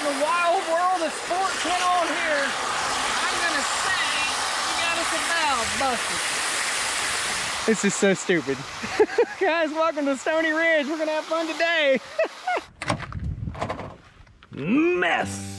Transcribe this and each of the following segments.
the wild world of sports went on here, I'm gonna say we got us a valve busted. This is so stupid. Guys, welcome to Stoney Ridge. We're gonna have fun today. Mess.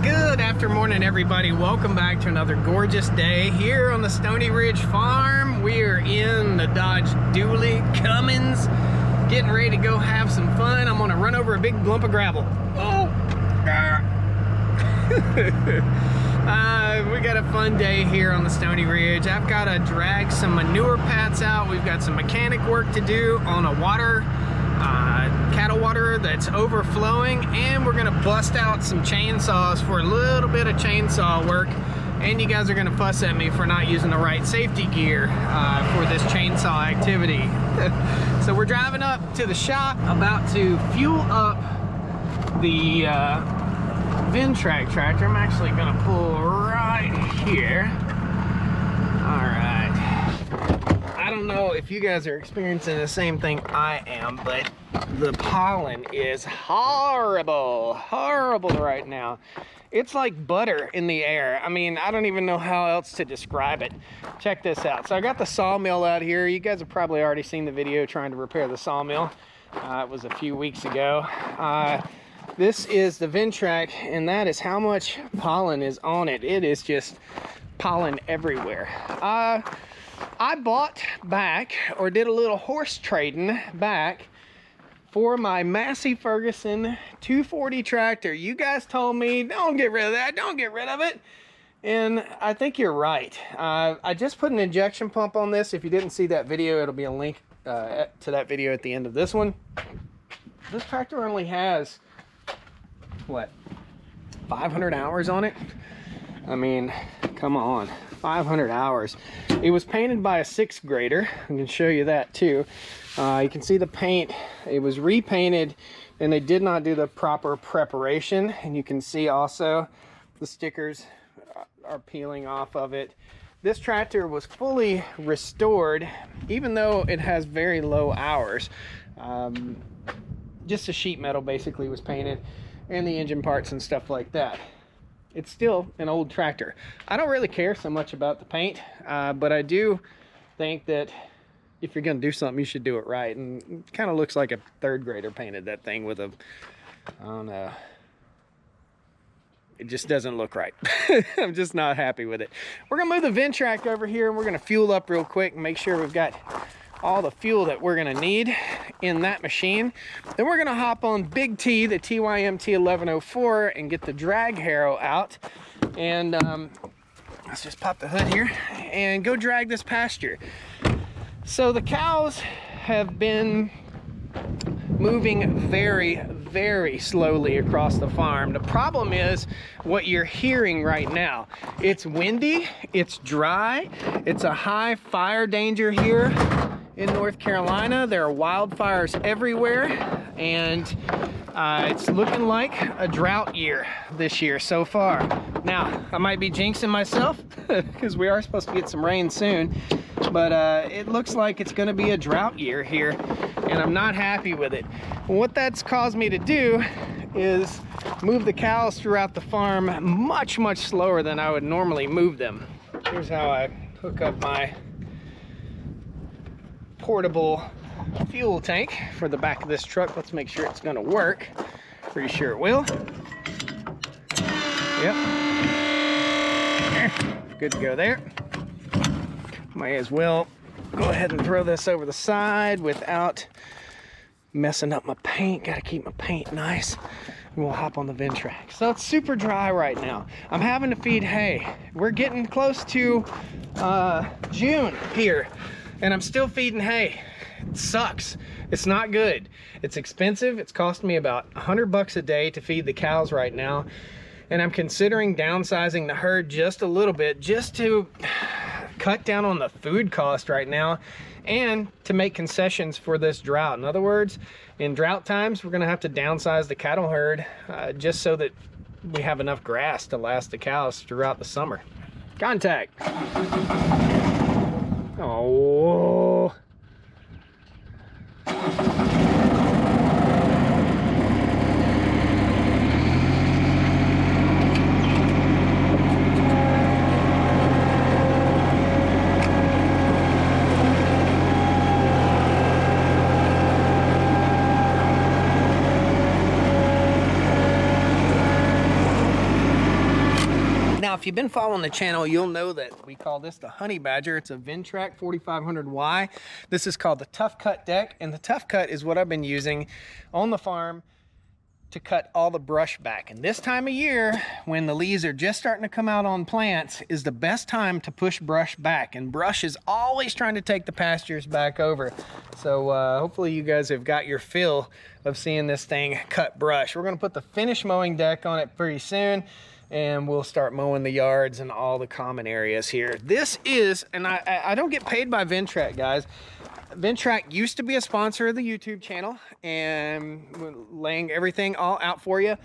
Good afternoon, everybody. Welcome back to another gorgeous day here on the Stoney Ridge Farm. We are in the Dodge Dually Cummins, getting ready to go have some fun. I'm gonna run over a big lump of gravel. Oh! We got a fun day here on the Stoney Ridge. I've got to drag some manure pats out. We've got some mechanic work to do on a cattle water that's overflowing, and we're gonna bust out some chainsaws for a little bit of chainsaw work. And you guys are gonna fuss at me for not using the right safety gear for this chainsaw activity. So we're driving up to the shop, about to fuel up the Ventrak tractor. I'm actually gonna pull right here. All right. I don't know if you guys are experiencing the same thing I am, but the pollen is horrible right now. It's like butter in the air. I mean, I don't even know how else to describe it. Check this out. So I got the sawmill out here. You guys have probably already seen the video trying to repair the sawmill. It was a few weeks ago. This is the Ventrak, and that is how much pollen is on it. It is just pollen everywhere. I bought back, or did a little horse trading back, for my Massey Ferguson 240 tractor. You guys told me, don't get rid of that, don't get rid of it. And I think you're right. I just put an injection pump on this. If you didn't see that video, it'll be a link to that video at the end of this one. This tractor only has, what, 500 hours on it? I mean, come on, 500 hours. It was painted by a 6th grader. I can show you that too. You can see the paint. It was repainted, and they did not do the proper preparation. And you can see also the stickers are peeling off of it. This tractor was fully restored, even though it has very low hours. Just the sheet metal basically was painted, and the engine parts and stuff like that. It's still an old tractor. I don't really care so much about the paint, but I do think that if you're gonna do something, you should do it right. And it kind of looks like a 3rd grader painted that thing with a, I don't know. It just doesn't look right. I'm just not happy with it. We're gonna move the Ventrak over here, and we're gonna fuel up real quick and make sure we've got all the fuel that we're gonna need in that machine. Then we're gonna hop on Big T, the TYMT 1104, and get the drag harrow out. And let's just pop the hood here and go drag this pasture. So the cows have been moving very slowly across the farm. The problem is what you're hearing right now. It's windy, it's dry, it's a high fire danger here in North Carolina. There are wildfires everywhere, and it's looking like a drought year this year so far. Now, I might be jinxing myself because we are supposed to get some rain soon, but it looks like it's gonna be a drought year here, and I'm not happy with it. What that's caused me to do is move the cows throughout the farm much slower than I would normally move them. Here's how I hook up my portable fuel tank for the back of this truck. Let's make sure it's gonna work. Pretty sure it will. Yep. Good to go there. Might as well go ahead and throw this over the side without messing up my paint. Got to keep my paint nice. And we'll hop on the Ventrak. So it's super dry right now. I'm having to feed hay. We're getting close to June here, and I'm still feeding hay. It sucks. It's not good. It's expensive. It's costing me about $100 a day to feed the cows right now. And I'm considering downsizing the herd just a little bit, just to cut down on the food cost right now and to make concessions for this drought. In other words, in drought times, we're gonna have to downsize the cattle herd just so that we have enough grass to last the cows throughout the summer. Contact. Oh. Now, if you've been following the channel, you'll know that we call this the Honey Badger. It's a Ventrak 4500Y. This is called the Tough Cut deck, and the Tough Cut is what I've been using on the farm to cut all the brush back. And this time of year, when the leaves are just starting to come out on plants, is the best time to push brush back. And brush is always trying to take the pastures back over. So hopefully you guys have got your fill of seeing this thing cut brush. We're gonna put the finished mowing deck on it pretty soon, and we'll start mowing the yards and all the common areas here. This is, and I don't get paid by Ventrak, guys. Ventrak used to be a sponsor of the YouTube channel, and we're laying everything all out for you.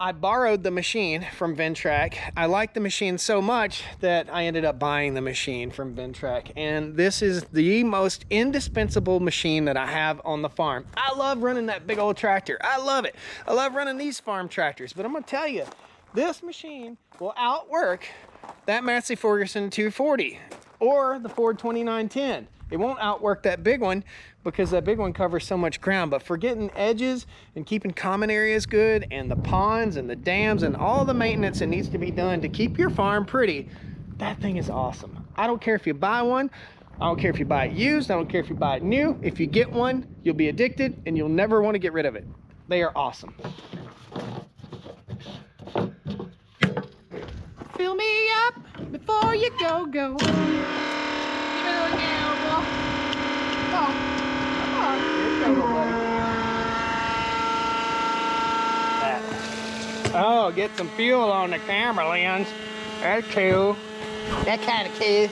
I borrowed the machine from Ventrak. I liked the machine so much that I ended up buying the machine from Ventrak, and this is the most indispensable machine that I have on the farm. I love running that big old tractor. I love it. I love running these farm tractors, but I'm gonna tell you, this machine will outwork that Massey Ferguson 240 or the Ford 2910. It won't outwork that big one because that big one covers so much ground, but for getting edges and keeping common areas good and the ponds and the dams and all the maintenance that needs to be done to keep your farm pretty, that thing is awesome. I don't care if you buy one. I don't care if you buy it used. I don't care if you buy it new. If you get one, you'll be addicted and you'll never want to get rid of it. They are awesome. Fill me up before you go. Give it a gamble. Oh, come on. Here you go, buddy. Oh, get some fuel on the camera lens. That's cool. That kind of cool.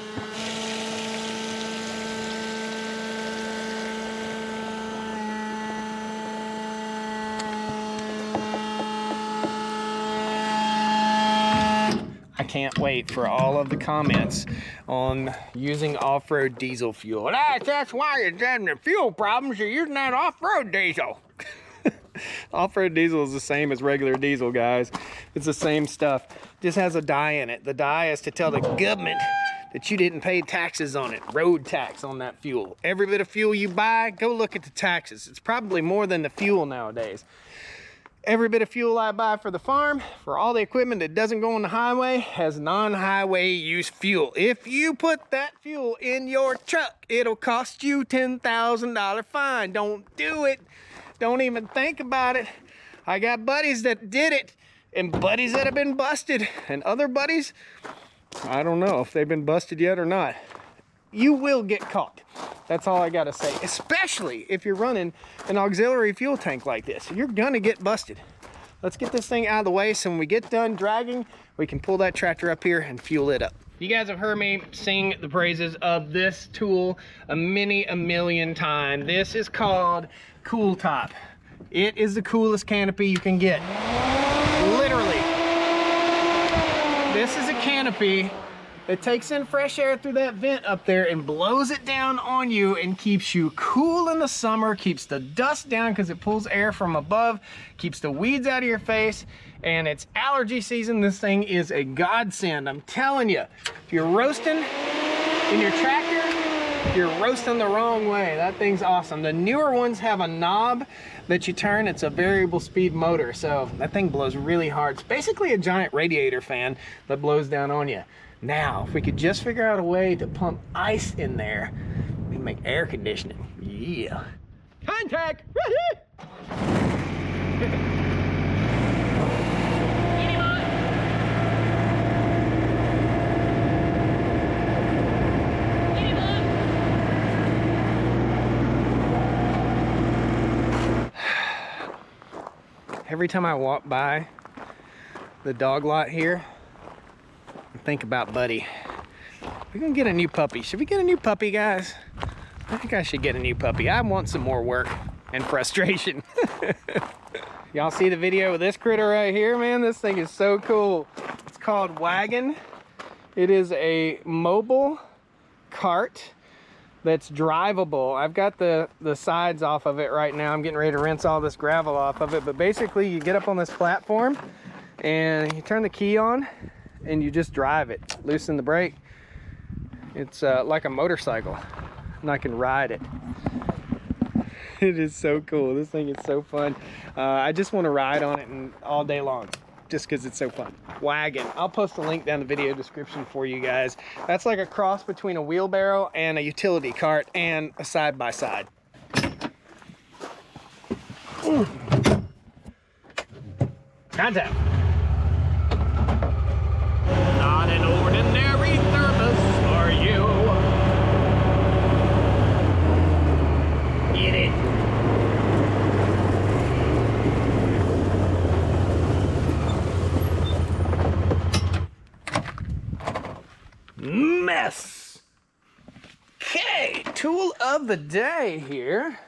I can't wait for all of the comments on using off-road diesel fuel. That's why you're having the fuel problems. You're using that off-road diesel. Off-road diesel is the same as regular diesel, guys. It's the same stuff. Just has a dye in it. The dye is to tell the government that you didn't pay taxes on it, road tax on that fuel. Every bit of fuel you buy, go look at the taxes. It's probably more than the fuel nowadays. Every bit of fuel I buy for the farm, for all the equipment that doesn't go on the highway, has non-highway use fuel. If you put that fuel in your truck, it'll cost you $10,000 fine. Don't do it. Don't even think about it. I got buddies that did it, and buddies that have been busted, and other buddies, I don't know if they've been busted yet or not. You will get caught. That's all I gotta say, especially if you're running an auxiliary fuel tank like this. You're gonna get busted. Let's get this thing out of the way so when we get done dragging, we can pull that tractor up here and fuel it up. You guys have heard me sing the praises of this tool a million times. This is called Cool Top. It is the coolest canopy you can get. Literally. This is a canopy that takes in fresh air through that vent up there and blows it down on you and keeps you cool in the summer, keeps the dust down because it pulls air from above, keeps the weeds out of your face, and it's allergy season. This thing is a godsend. I'm telling you, if you're roasting in your tractor, You're roasting the wrong way. That thing's awesome. The newer ones have a knob that you turn. It's a variable speed motor, so that thing blows really hard. It's basically a giant radiator fan that blows down on you. Now, if we could just figure out a way to pump ice in there, we can make air conditioning. Yeah. Contact! Every time I walk by the dog lot here, I think about Buddy. We're gonna get a new puppy. Should we get a new puppy, guys? I think I should get a new puppy. I want some more work and frustration. Y'all see the video of this critter right here, man? This thing is so cool. It's called Wagon. It is a mobile cart that's drivable. I've got the sides off of it right now. I'm getting ready to rinse all this gravel off of it, but basically you get up on this platform and you turn the key on and you just drive it. Loosen the brake. It's like a motorcycle, and I can ride it. It is so cool. This thing is so fun. I just want to ride on it all day long, just because it's so fun. Wagon. I'll post a link down the video description for you guys. That's like a cross between a wheelbarrow and a utility cart and a side-by-side. Contact. Not an ordinary thermos, are you? Get it. Mess. Okay, tool of the day here.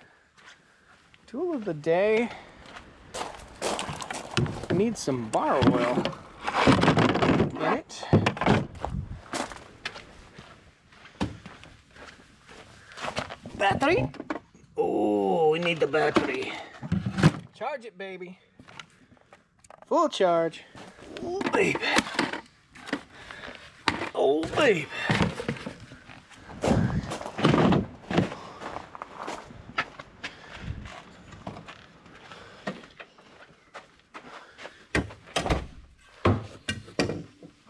Tool of the day. I need some bar oil in it. Battery. Oh, we need the battery. Charge it, baby. Full charge. Oh, baby. Oh, baby.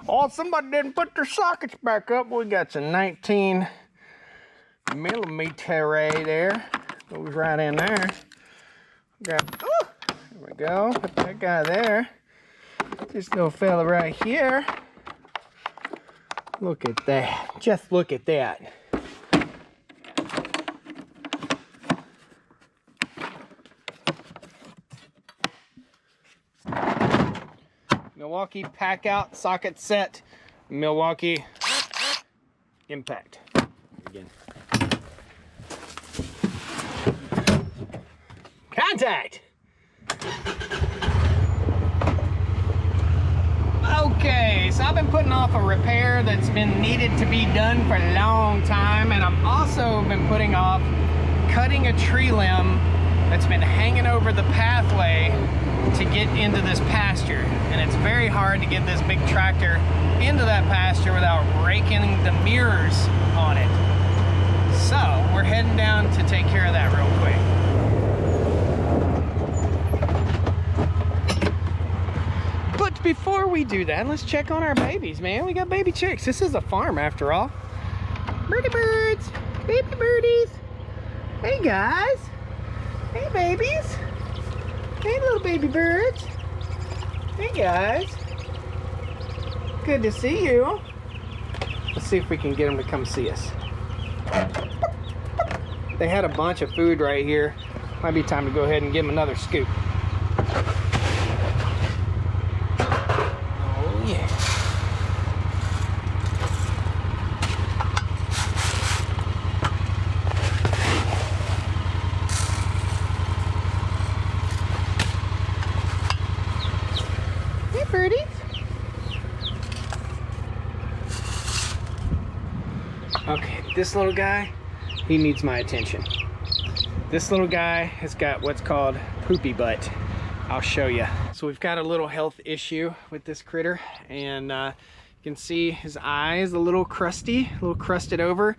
Oh, somebody didn't put their sockets back up. We got some 19 millimeter right there. Goes right in there. Grab, oh, there we go. Put that guy there. This little fella right here. Look at that. Just look at that. Milwaukee pack out socket set. Milwaukee impact. Again. Contact. Okay, so I've been putting off a repair that's been needed to be done for a long time, and I've also been putting off cutting a tree limb that's been hanging over the pathway to get into this pasture. And it's very hard to get this big tractor into that pasture without raking the mirrors on it. So we're heading down to take care of that real quick. But before we do that, let's check on our babies, man. We got baby chicks. This is a farm after all. Birdie birds, baby birdies. Hey guys. Hey babies. Hey little baby birds. Hey guys. Good to see you. Let's see if we can get them to come see us. They had a bunch of food right here. Might be time to go ahead and give them another scoop. Oh yeah. Hey birdies. Okay, this little guy, he needs my attention. This little guy has got what's called poopy butt. I'll show you. So we've got a little health issue with this critter, and You can see his eyes a little crusty, a little crusted over,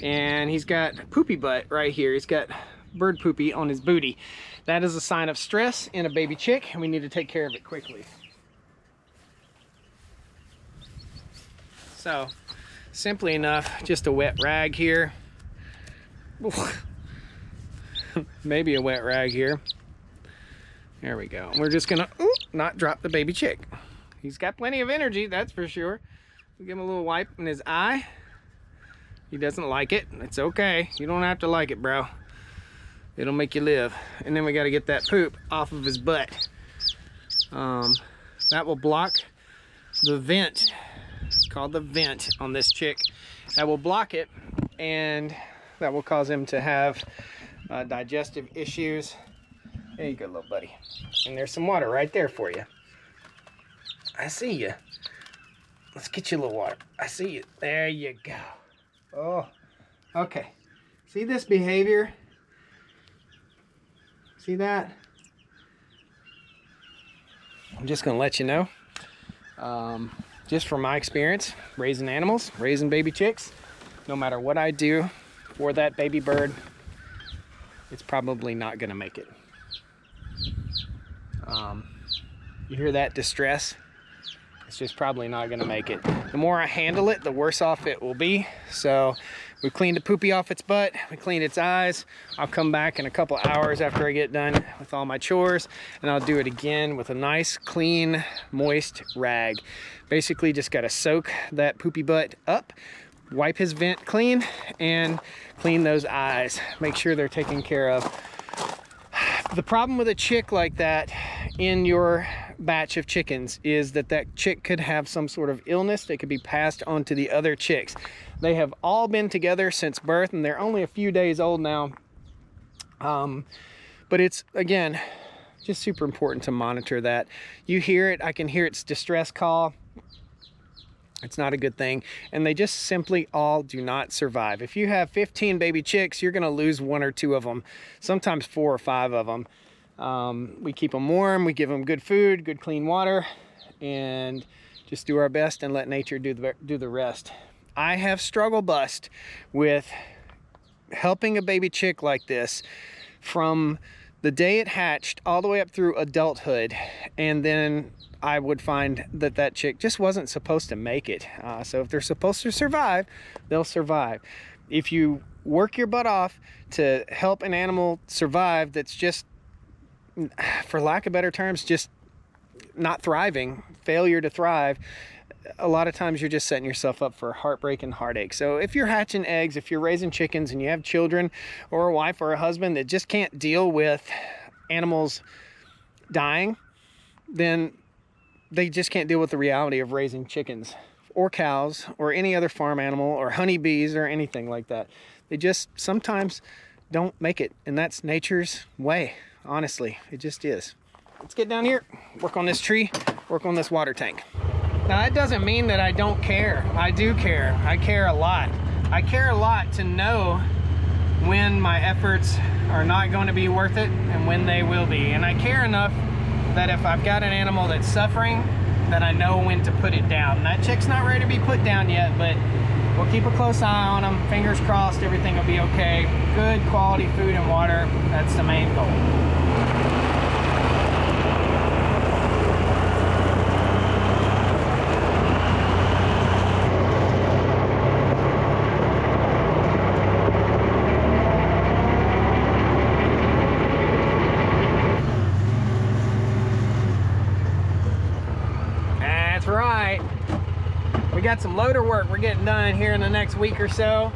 and he's got poopy butt right here. He's got bird poopy on his booty. That is a sign of stress in a baby chick, and we need to take care of it quickly. So, simply enough, just a wet rag here. Maybe a wet rag here. There we go. We're just gonna not drop the baby chick. He's got plenty of energy, that's for sure. We'll give him a little wipe in his eye. He doesn't like it. It's okay. You don't have to like it, bro. It'll make you live. And then we got to get that poop off of his butt. That will block the vent. It's called the vent on this chick. That will block it, and that will cause him to have digestive issues. There you go, little buddy. And there's some water right there for you. I see you. Let's get you a little water. I see you. There you go. Oh, okay. See this behavior? See that? I'm just gonna let you know, just from my experience, raising animals, raising baby chicks, no matter what I do for that baby bird, it's probably not gonna make it. You hear that distress? It's just probably not gonna make it. The more I handle it, the worse off it will be. So we cleaned the poopy off its butt, we cleaned its eyes. I'll come back in a couple hours after I get done with all my chores, and I'll do it again with a nice, clean, moist rag. Basically just gotta soak that poopy butt up, wipe his vent clean, and clean those eyes. Make sure they're taken care of. The problem with a chick like that in your batch of chickens is that that chick could have some sort of illness that could be passed on to the other chicks. They have all been together since birth, and they're only a few days old now. But it's, again, just super important to monitor that. You hear it, I can hear its distress call. It's not a good thing, and they just simply all do not survive. If you have 15 baby chicks, you're gonna lose 1 or 2 of them, sometimes 4 or 5 of them. We keep them warm, we give them good food, good clean water, and just do our best and let nature do the rest. I have struggle bust with helping a baby chick like this from the day it hatched all the way up through adulthood, and then I would find that that chick just wasn't supposed to make it. So if they're supposed to survive, they'll survive. If you work your butt off to help an animal survive that's just, for lack of better terms, just not thriving, failure to thrive, a lot of times you're just setting yourself up for heartbreak and heartache. So if you're hatching eggs, if you're raising chickens and you have children or a wife or a husband that just can't deal with animals dying, then they just can't deal with the reality of raising chickens or cows or any other farm animal or honeybees or anything like that. They just sometimes don't make it, and that's nature's way. Honestly, it just is. Let's get down here, work on this tree, work on this water tank. Now that doesn't mean that I don't care. I do care. I care a lot. I care a lot to know when my efforts are not going to be worth it and when they will be. And I care enough that if I've got an animal that's suffering, that I know when to put it down. That chick's not ready to be put down yet, but we'll keep a close eye on them. Fingers crossed, everything will be okay. Good quality food and water, that's the main goal. Right, we got some loader work we're getting done here in the next week or so.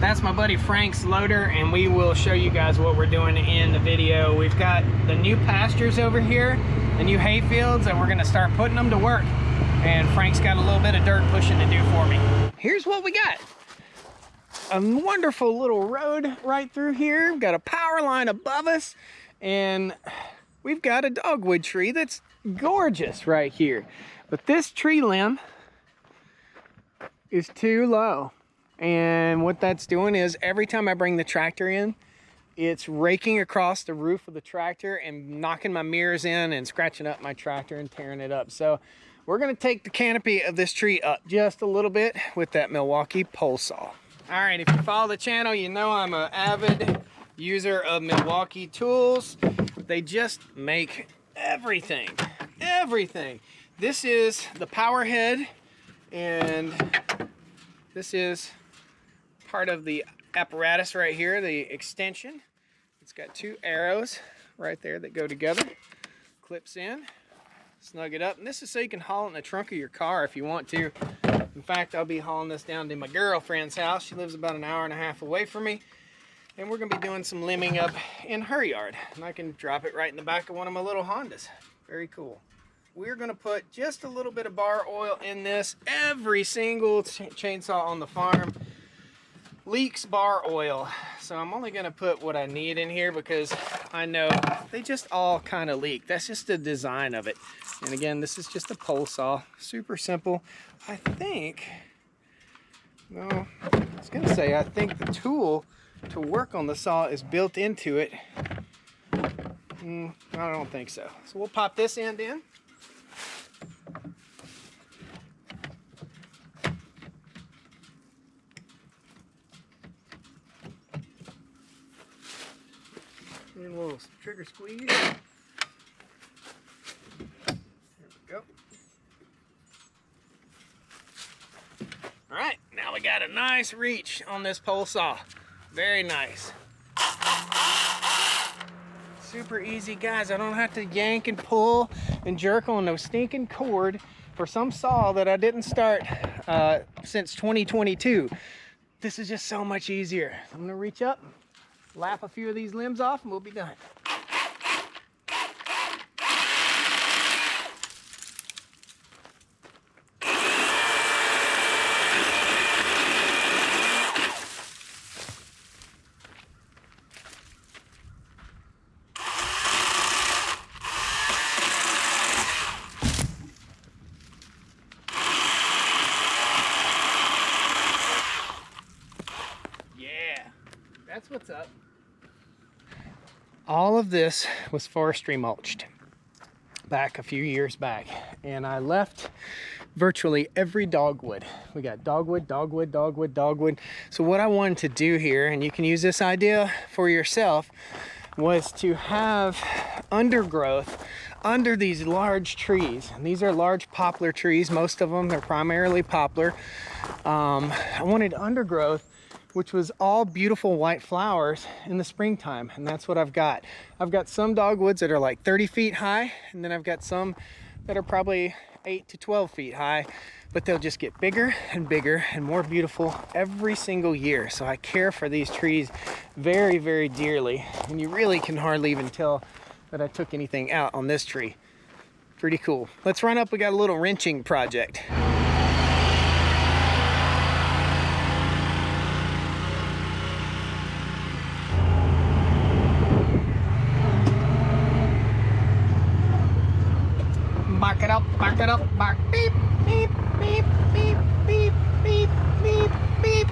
That's my buddy Frank's loader, and we will show you guys what we're doing in the video. We've got the new pastures over here, the new hay fields, and we're going to start putting them to work. And Frank's got a little bit of dirt pushing to do for me. Here's what we got. A wonderful little road right through here. We've got a power line above us, and we've got a dogwood tree that's gorgeous right here. But this tree limb is too low. And what that's doing is every time I bring the tractor in, it's raking across the roof of the tractor and knocking my mirrors in and scratching up my tractor and tearing it up. So we're gonna take the canopy of this tree up just a little bit with that Milwaukee pole saw. All right, if you follow the channel, you know I'm an avid user of Milwaukee tools. They just make everything, everything. This is the power head, and this is part of the apparatus right here, the extension. It's got two arrows right there that go together, clips in, snug it up, and this is so you can haul it in the trunk of your car if you want to. In fact, I'll be hauling this down to my girlfriend's house. She lives about an hour and a half away from me, and we're gonna be doing some limbing up in her yard, and I can drop it right in the back of one of my little Hondas. Very cool. We're gonna put just a little bit of bar oil in this. Every single chainsaw on the farm leaks bar oil, so I'm only gonna put what I need in here because I know they just all kind of leak. That's just the design of it. And again, this is just a pole saw, super simple. I think, no, I was gonna say, I think the tool to work on the saw is built into it. I don't think so. So we'll pop this end in. And a little trigger squeeze. There we go. All right, now we got a nice reach on this pole saw. Very nice. Super easy, guys. I don't have to yank and pull and jerk on no stinking cord for some saw that I didn't start since 2022. This is just so much easier. I'm gonna reach up, lap a few of these limbs off, and we'll be done. That's what's up. All of this was forestry mulched back a few years back, and I left virtually every dogwood. We got dogwood, dogwood, dogwood, dogwood. So what I wanted to do here, and you can use this idea for yourself, was to have undergrowth under these large trees. And these are large poplar trees, most of them. They're primarily poplar. I wanted undergrowth which was all beautiful white flowers in the springtime, and that's what I've got. I've got some dogwoods that are like 30 feet high, and then I've got some that are probably 8 to 12 feet high, but they'll just get bigger and bigger and more beautiful every single year. So I care for these trees very, very dearly, and you really can hardly even tell that I took anything out on this tree. Pretty cool. Let's run up. We got a little wrenching project. Back it up, back. Beep, beep, beep, beep, beep, beep, beep, beep.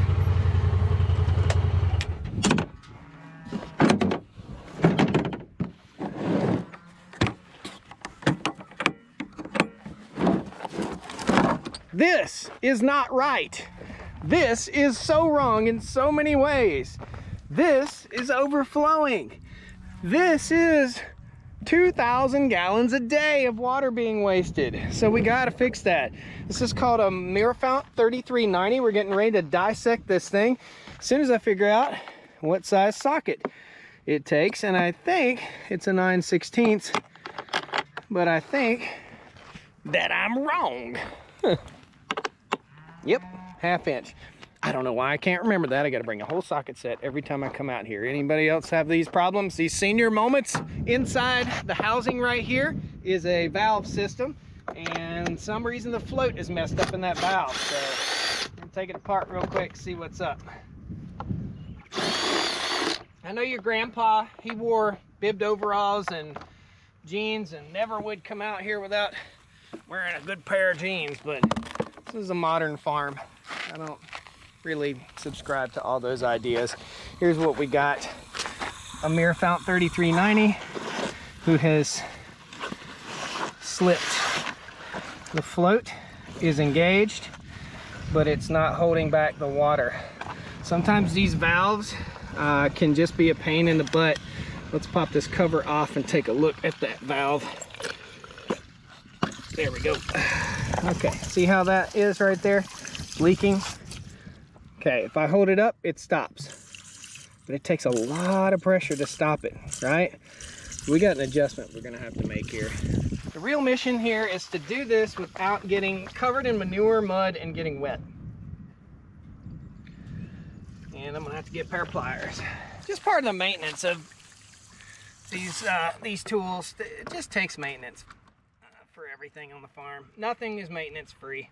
This is not right. This is so wrong in so many ways. This is overflowing. This is 2,000 gallons a day of water being wasted. So we gotta fix that. This is called a Mirafount 3390. We're getting ready to dissect this thing as soon as I figure out what size socket it takes. And I think it's a 9/16, but I think that I'm wrong. Yep, 1/2 inch. I don't know why I can't remember that. I got to bring a whole socket set every time I come out here. Anybody else have these problems? These senior moments? Inside the housing right here is a valve system, and some reason the float is messed up in that valve. So I'm gonna take it apart real quick, see what's up. I know your grandpa, he wore bibbed overalls and jeans and never would come out here without wearing a good pair of jeans, but this is a modern farm. I don't really subscribe to all those ideas. Here's what we got. A Mirafount 3390 who has slipped The float is engaged, but it's not holding back the water. Sometimes these valves can just be a pain in the butt. Let's pop this cover off and take a look at that valve. There we go. Okay, see how that is right there? Leaking. Okay, if I hold it up, it stops. But it takes a lot of pressure to stop it, right? We got an adjustment we're gonna have to make here. The real mission here is to do this without getting covered in manure, mud, and getting wet. And I'm gonna have to get a pair of pliers. Just part of the maintenance of these tools. It just takes maintenance for everything on the farm. Nothing is maintenance free.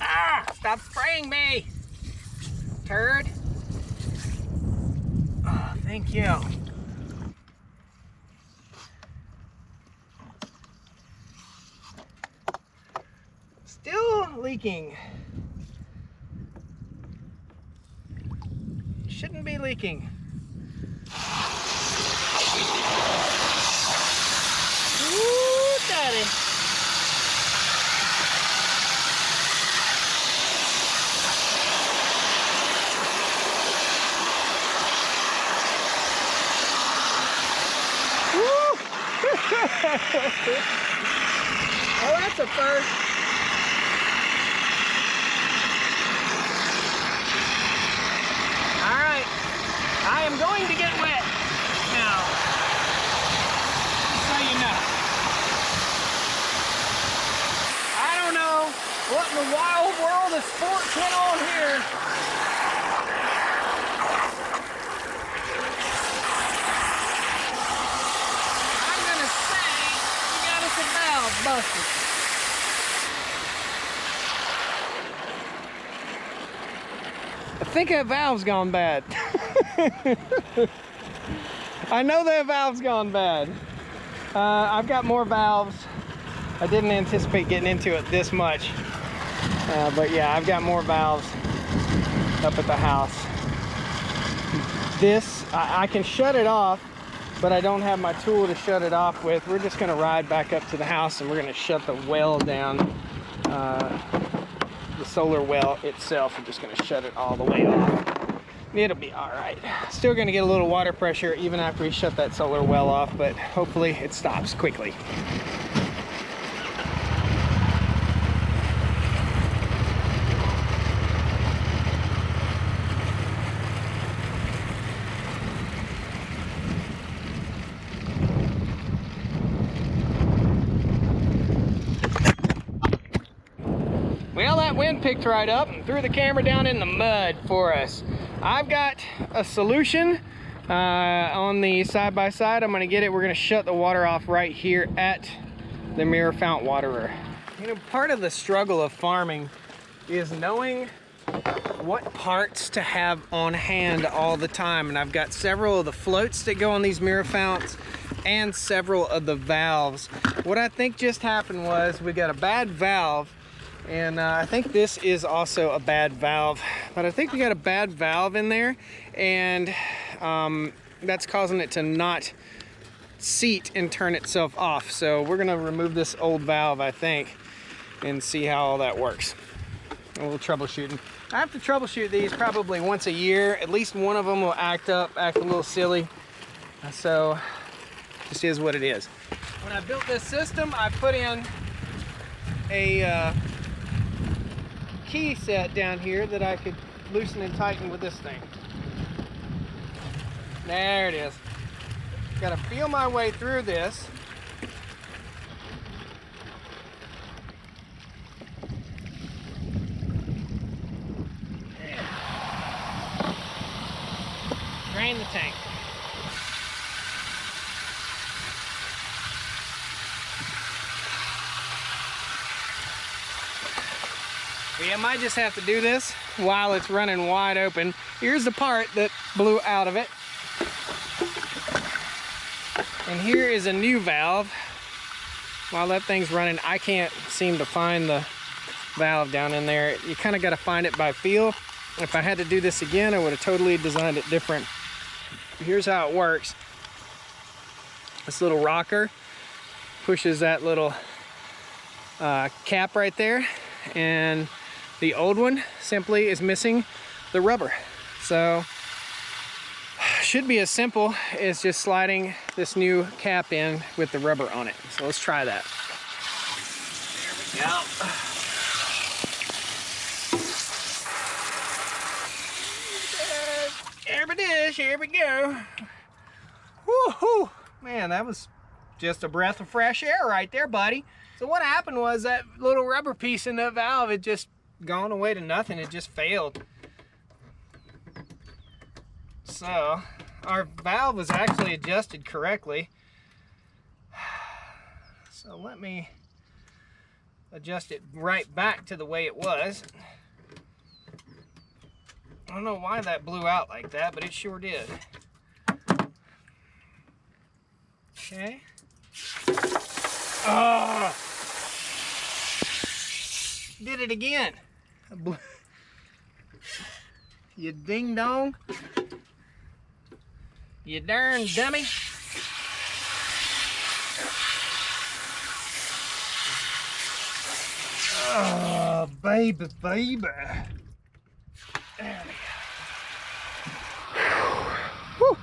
Ah! Stop spraying me! Turd. Oh, thank you. Still leaking. Shouldn't be leaking. Ooh, daddy. Oh, that's a first. All right, I am going to get wet now, just so you know. I don't know what in the wild world of sport went on here. Busted. I think that valve's gone bad. I know that valve's gone bad. I've got more valves. I didn't anticipate getting into it this much. But yeah, I've got more valves up at the house. This, I can shut it off, but I don't have my tool to shut it off with. We're just gonna ride back up to the house and we're gonna shut the well down. The solar well itself, we're just gonna shut it all the way off. It'll be all right. Still gonna get a little water pressure even after we shut that solar well off, but hopefully it stops quickly. Well, that wind picked right up and threw the camera down in the mud for us. I've got a solution on the side-by-side. I'm gonna get it. We're gonna shut the water off right here at the mirror fount waterer. You know, part of the struggle of farming is knowing what parts to have on hand all the time. And I've got several of the floats that go on these mirror founts and several of the valves. What I think just happened was we got a bad valve. And I think this is also a bad valve, but I think we got a bad valve in there, and that's causing it to not seat and turn itself off. So we're gonna remove this old valve, I think, and see how all that works. A little troubleshooting. I have to troubleshoot these probably once a year. At least one of them will act a little silly. So this is what it is. When I built this system, I put in a key set down here that I could loosen and tighten with this thing. There it is. Gotta feel my way through this. Drain the tank. I might just have to do this while it's running wide open. Here's the part that blew out of it. And here is a new valve. While that thing's running, I can't seem to find the valve down in there. You kind of got to find it by feel. If I had to do this again, I would have totally designed it different. Here's how it works. This little rocker pushes that little cap right there, and the old one simply is missing the rubber. So should be as simple as just sliding this new cap in with the rubber on it. So let's try that. There we go. There it is, here we go. Woohoo! Man, that was just a breath of fresh air right there, buddy. So what happened was that little rubber piece in that valve had just gone away to nothing. It just failed. So our valve was actually adjusted correctly. So let me adjust it right back to the way it was. I don't know why that blew out like that, but it sure did. Okay. Oh! Did it again. You ding dong. You darn dummy. Oh, baby, baby. There we go. Whew.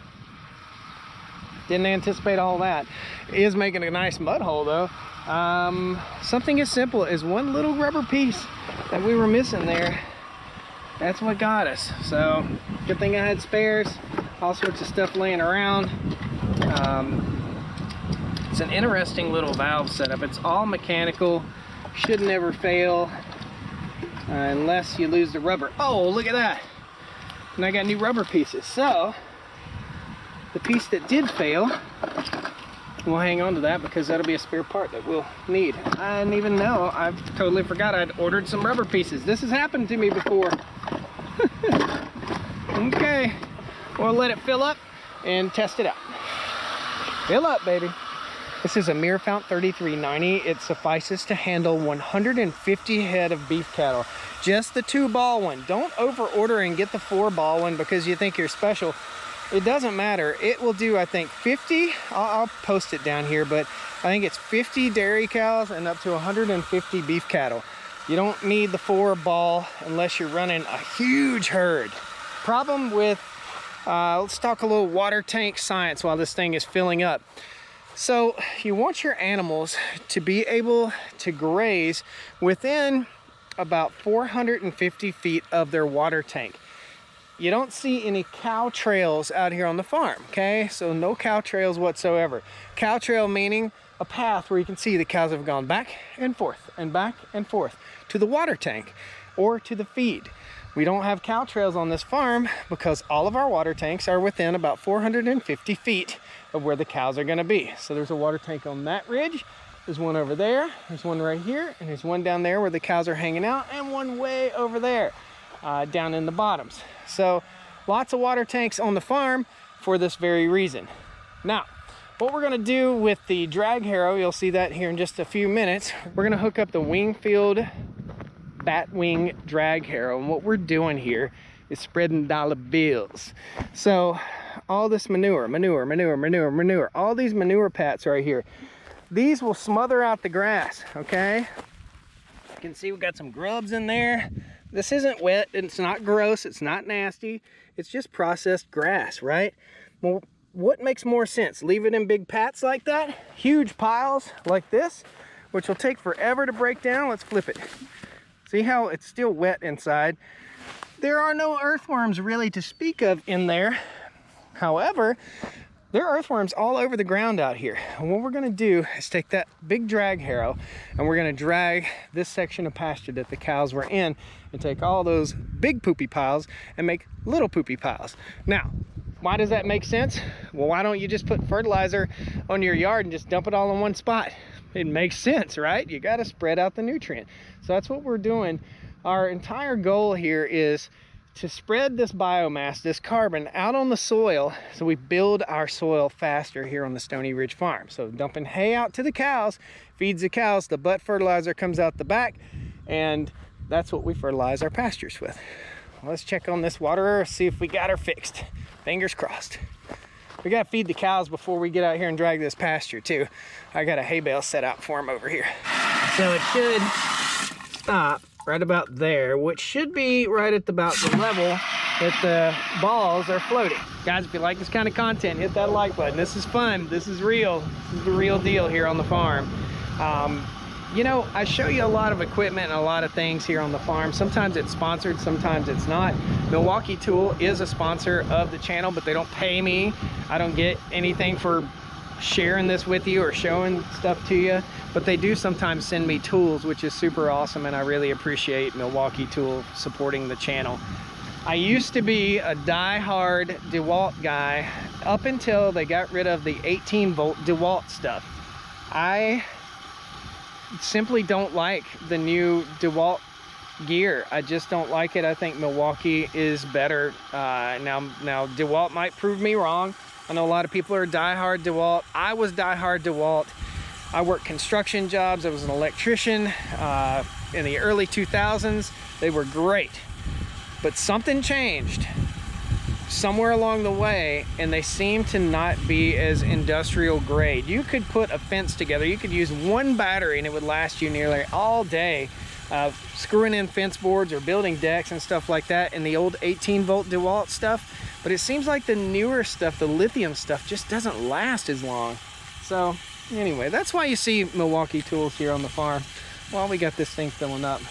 Didn't anticipate all that. It is making a nice mud hole though. Something as simple as one little rubber piece that we were missing there. That's what got us. So good thing I had spares. All sorts of stuff laying around. It's an interesting little valve setup. It's all mechanical. Should never fail unless you lose the rubber. Oh, look at that. And I got new rubber pieces. So the piece that did fail, we'll hang on to that because that'll be a spare part that we'll need. I didn't even know. I totally forgot I'd ordered some rubber pieces. This has happened to me before. Okay, we'll let it fill up and test it out. Fill up, baby. This is a Mirafount 3390. It suffices to handle 150 head of beef cattle. Just the 2-ball one. Don't over order and get the 4-ball one because you think you're special. It doesn't matter. It will do, I think, 50. I'll post it down here, but I think it's 50 dairy cows and up to 150 beef cattle. You don't need the 4-ball unless you're running a huge herd. Problem with, let's talk a little water tank science while this thing is filling up. So you want your animals to be able to graze within about 450 feet of their water tank. You don't see any cow trails out here on the farm, okay? So no cow trails whatsoever. Cow trail meaning a path where you can see the cows have gone back and forth to the water tank or to the feed. We don't have cow trails on this farm because all of our water tanks are within about 450 feet of where the cows are gonna be. So there's a water tank on that ridge, there's one over there, there's one right here, and there's one down there where the cows are hanging out, and one way over there, down in the bottoms. So lots of water tanks on the farm for this very reason. Now, what we're gonna do with the drag harrow, you'll see that here in just a few minutes, we're gonna hook up the Wingfield Batwing drag harrow, and what we're doing here is spreading dollar bills. So all this manure, all these manure pats right here, these will smother out the grass, okay? You can see we got some grubs in there. This isn't wet, it's not gross, it's not nasty, it's just processed grass, right? Well, what makes more sense? Leave it in big pats like that, huge piles like this, which will take forever to break down. Let's flip it. See how it's still wet inside? There are no earthworms really to speak of in there. However, there are earthworms all over the ground out here. And what we're gonna do is take that big drag harrow and we're gonna drag this section of pasture that the cows were in and take all those big poopy piles and make little poopy piles. Now, why does that make sense? Well, why don't you just put fertilizer on your yard and just dump it all in one spot? It makes sense, right? You gotta spread out the nutrient. So that's what we're doing. Our entire goal here is to spread this biomass, this carbon, out on the soil so we build our soil faster here on the Stoney Ridge Farm. So dumping hay out to the cows feeds the cows, the butt fertilizer comes out the back, and that's what we fertilize our pastures with. Let's check on this waterer, see if we got her fixed. Fingers crossed. We gotta feed the cows before we get out here and drag this pasture too. I got a hay bale set out for them over here. So it should stop right about there, which should be right at about the level that the balls are floating. Guys, if you like this kind of content, hit that like button. This is fun. This is real. This is the real deal here on the farm. You know, I show you a lot of equipment and a lot of things here on the farm. Sometimes it's sponsored, sometimes it's not. Milwaukee Tool is a sponsor of the channel, but they don't pay me. I don't get anything for sharing this with you or showing stuff to you, but they do sometimes send me tools, which is super awesome, and I really appreciate Milwaukee Tool supporting the channel. I used to be a die-hard DeWalt guy up until they got rid of the 18-volt DeWalt stuff. I simply don't like the new DeWalt gear. I just don't like it. I think Milwaukee is better. Now DeWalt might prove me wrong. I know a lot of people are die-hard DeWalt. I was die-hard DeWalt. I worked construction jobs. I was an electrician in the early 2000s. They were great, but something changed somewhere along the way, and they seem to not be as industrial grade. You could put a fence together, you could use one battery and it would last you nearly all day screwing in fence boards or building decks and stuff like that in the old 18-volt DeWalt stuff. But it seems like the newer stuff, the lithium stuff, just doesn't last as long. So anyway, that's why you see Milwaukee Tools here on the farm. While we got this thing filling up,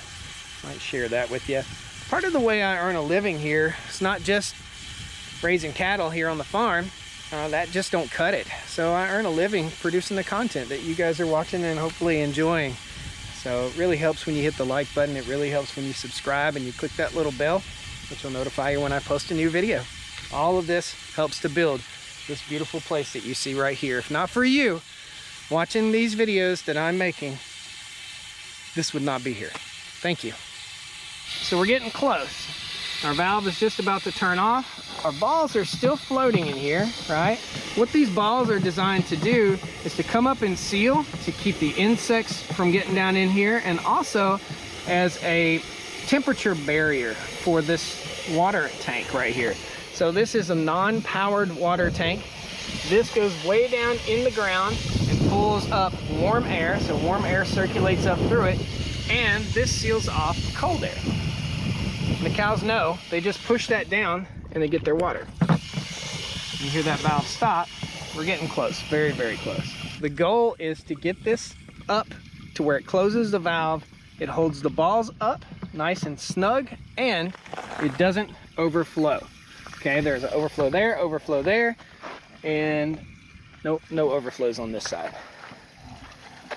might share that with you. Part of the way I earn a living here, it's not just raising cattle here on the farm. That just don't cut it. So I earn a living producing the content that you guys are watching and hopefully enjoying. So it really helps when you hit the like button. It really helps when you subscribe and you click that little bell, which will notify you when I post a new video. All of this helps to build this beautiful place that you see right here. If not for you watching these videos that I'm making, this would not be here. Thank you. So we're getting close. Our valve is just about to turn off. Our balls are still floating in here, right? What these balls are designed to do is to come up and seal to keep the insects from getting down in here, and also as a temperature barrier for this water tank right here. So this is a non-powered water tank. This goes way down in the ground and pulls up warm air, so warm air circulates up through it, and this seals off cold air. And the cows know, they just push that down and they get their water. You hear that valve stop. We're getting close, very, very close. The goal is to get this up to where it closes the valve, it holds the balls up nice and snug, and it doesn't overflow. Okay, there's an overflow there, and no overflows on this side.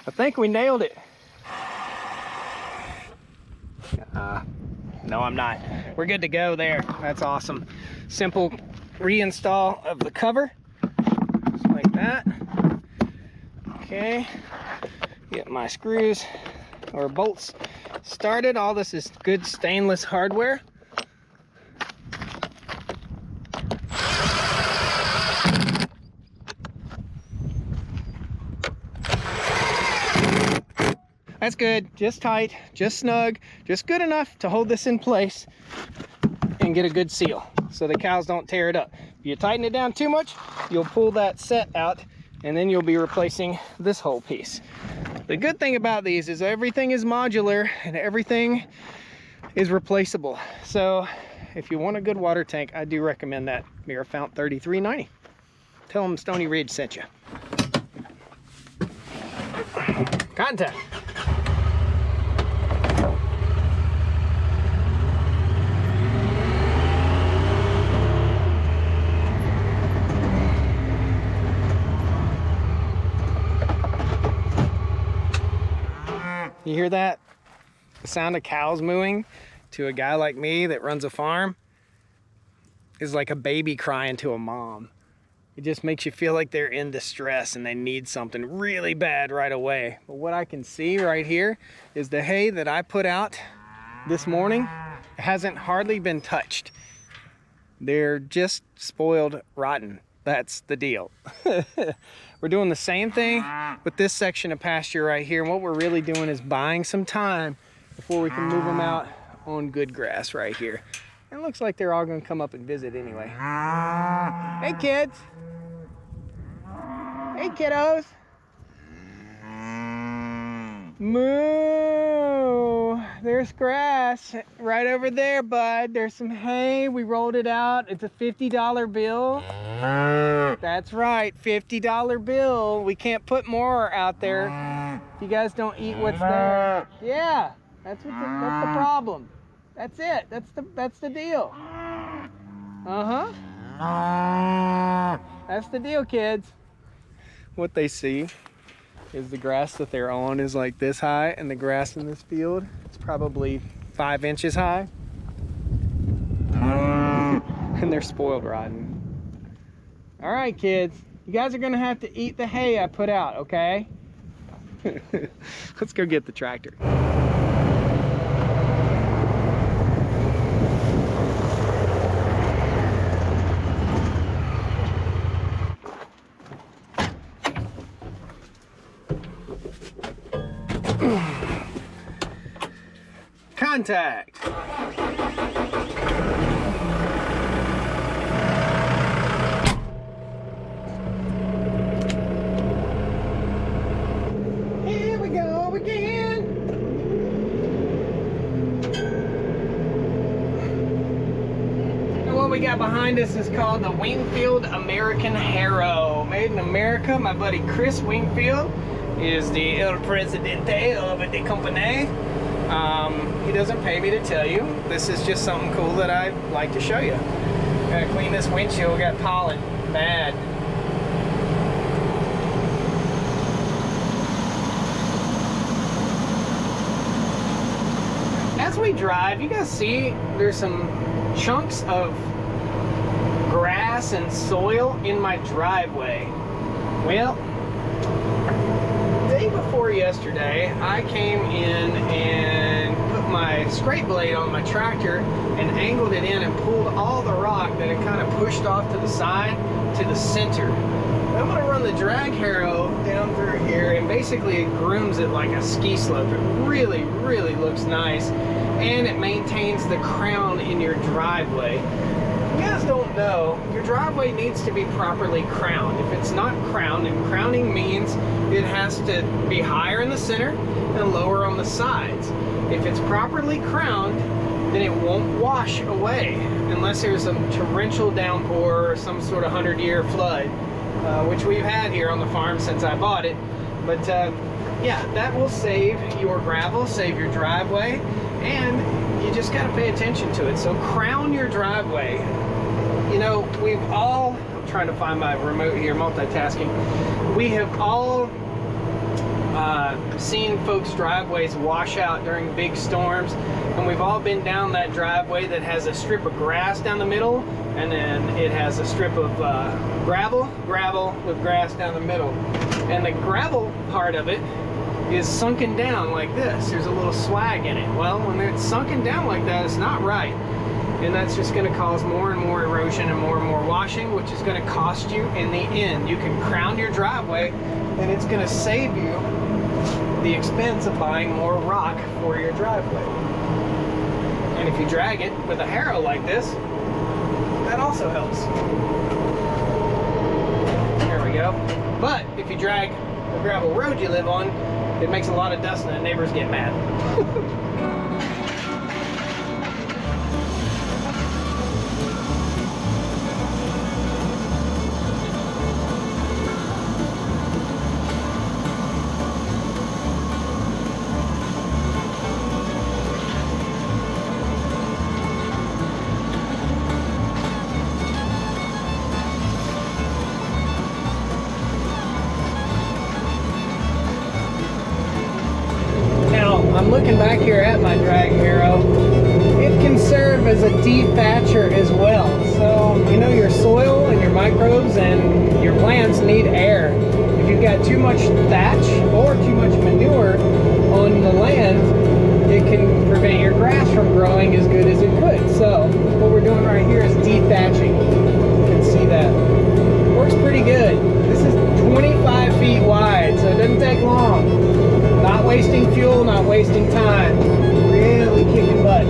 I think we nailed it. No, I'm not. We're good to go there. That's awesome. Simple reinstall of the cover, just like that. Okay, get my screws or bolts started. All this is good stainless hardware. That's good, just tight, just snug, just good enough to hold this in place and get a good seal so the cows don't tear it up. If you tighten it down too much, you'll pull that set out and then you'll be replacing this whole piece. The good thing about these is everything is modular and everything is replaceable. So if you want a good water tank, I do recommend that Mirror Fount 3390. Tell them Stoney Ridge sent you. Contact. You hear that? The sound of cows mooing to a guy like me that runs a farm is like a baby crying to a mom. It just makes you feel like they're in distress and they need something really bad right away. But what I can see right here is the hay that I put out this morning hasn't hardly been touched. They're just spoiled rotten. That's the deal. We're doing the same thing with this section of pasture right here. And what we're really doing is buying some time before we can move them out on good grass right here. And it looks like they're all gonna come up and visit anyway. Hey kids. Hey, kiddos. Moo. There's grass right over there, bud. There's some hay. We rolled it out. It's a $50 bill. That's right, $50 bill. We can't put more out there if you guys don't eat what's there. Yeah, that's the problem. That's it. That's the deal. Uh-huh. That's the deal, kids. What they see is the grass that they're on is like this high, and the grass in this field, it's probably 5 inches high. And they're spoiled rotten. All right, kids, you guys are gonna have to eat the hay I put out, okay? Let's go get the tractor. Contact. Here we go again. And what we got behind us is called the Wingfield American Harrow. Made in America. My buddy Chris Wingfield is the El Presidente of the company. He doesn't pay me to tell you. This is just something cool that I like to show you. Gotta clean this windshield, got pollen, bad. As we drive, you guys see there's some chunks of grass and soil in my driveway. Well, day before yesterday, I came in and put my scrape blade on my tractor and angled it in and pulled all the rock that had kind of pushed off to the side to the center. I'm going to run the drag harrow down through here, and basically it grooms it like a ski slope. It really, really looks nice, and it maintains the crown in your driveway. If you guys don't know, your driveway needs to be properly crowned. If it's not crowned, and crowning means it has to be higher in the center and lower on the sides. If it's properly crowned, then it won't wash away unless there's a torrential downpour or some sort of 100-year flood, which we've had here on the farm since I bought it. But yeah, that will save your gravel, save your driveway, and you just got to pay attention to it. So crown your driveway. You know, we've all, I'm trying to find my remote here, multitasking. We have all seen folks' driveways wash out during big storms, and we've all been down that driveway that has a strip of grass down the middle, and then it has a strip of gravel with grass down the middle. And the gravel part of it is sunken down like this. There's a little swag in it. Well, when it's sunken down like that, it's not right. And that's just going to cause more and more erosion and more washing, which is going to cost you in the end. You can crown your driveway, and it's going to save you the expense of buying more rock for your driveway. And if you drag it with a harrow like this, that also helps. There we go. But if you drag the gravel road you live on, it makes a lot of dust and the neighbors get mad. I'm looking back here at my drag harrow. It can serve as a dethatcher as well. So, you know, your soil and your microbes and your plants need air. If you've got too much thatch or too much manure on the land, it can prevent your grass from growing as good as it could. So, what we're doing right here is dethatching. You can see that. Works pretty good. This is 25 feet wide, so it doesn't take long. Not wasting fuel, not wasting time. Really kicking butt.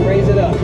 Raise it up.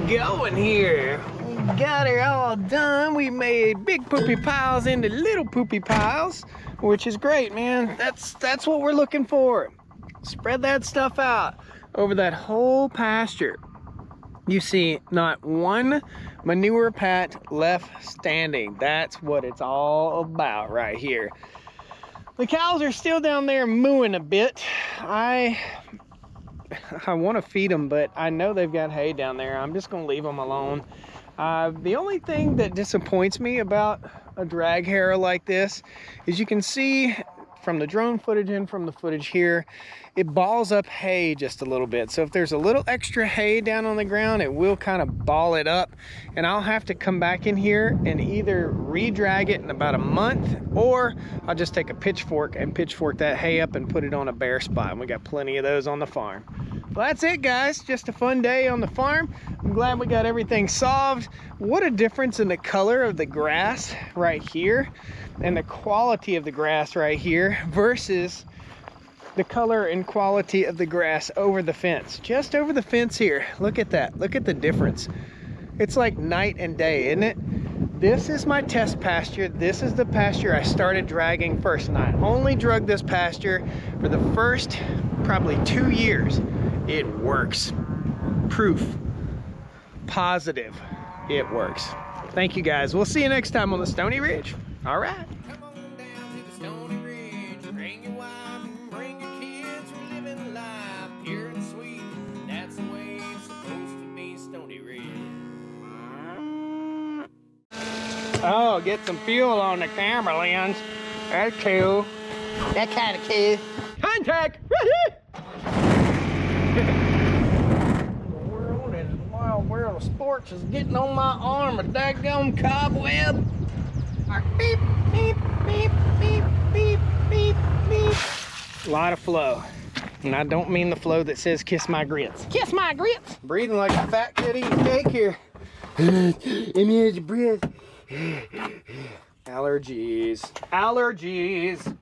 going here. We got her all done. We made big poopy piles into little poopy piles, which is great, man. That's what we're looking for. Spread that stuff out over that whole pasture. You see not one manure pat left standing. That's what it's all about right here. The cows are still down there mooing a bit. I want to feed them, but I know they've got hay down there. I'm just going to leave them alone. The only thing that disappoints me about a drag harrow like this is you can see from the drone footage and from the footage here, it balls up hay just a little bit. So if there's a little extra hay down on the ground, it will kind of ball it up, and I'll have to come back in here and either re-drag it in about a month, or I'll just take a pitchfork and pitchfork that hay up and put it on a bare spot. And we got plenty of those on the farm. Well, that's it, guys. Just a fun day on the farm. I'm glad we got everything solved. What a difference in the color of the grass right here and the quality of the grass right here versus the color and quality of the grass over the fence. Just over the fence here. Look at that. Look at the difference. It's like night and day, isn't it? This is my test pasture. This is the pasture I started dragging first, and I only drug this pasture for the first probably 2 years. It works. Proof. Positive. It works. Thank you, guys. We'll see you next time on the Stoney Ridge. All right. Come on down to the Stoney Ridge. Bring your wife and bring your kids. We're living life pure and sweet. That's the way it's supposed to be, Stoney Ridge. Oh, get some fuel on the camera lens. That's cool. That kind of cool. Contact! The world is the wild world of sports is getting on my arm. A daggone cobweb. Beep, beep, beep, beep, beep, beep, beep. A lot of flow. And I don't mean the flow that says kiss my grits. Kiss my grits! Breathing like a fat kid eating cake here. Image breath. Allergies. Allergies.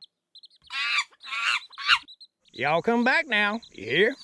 Y'all come back now. You hear?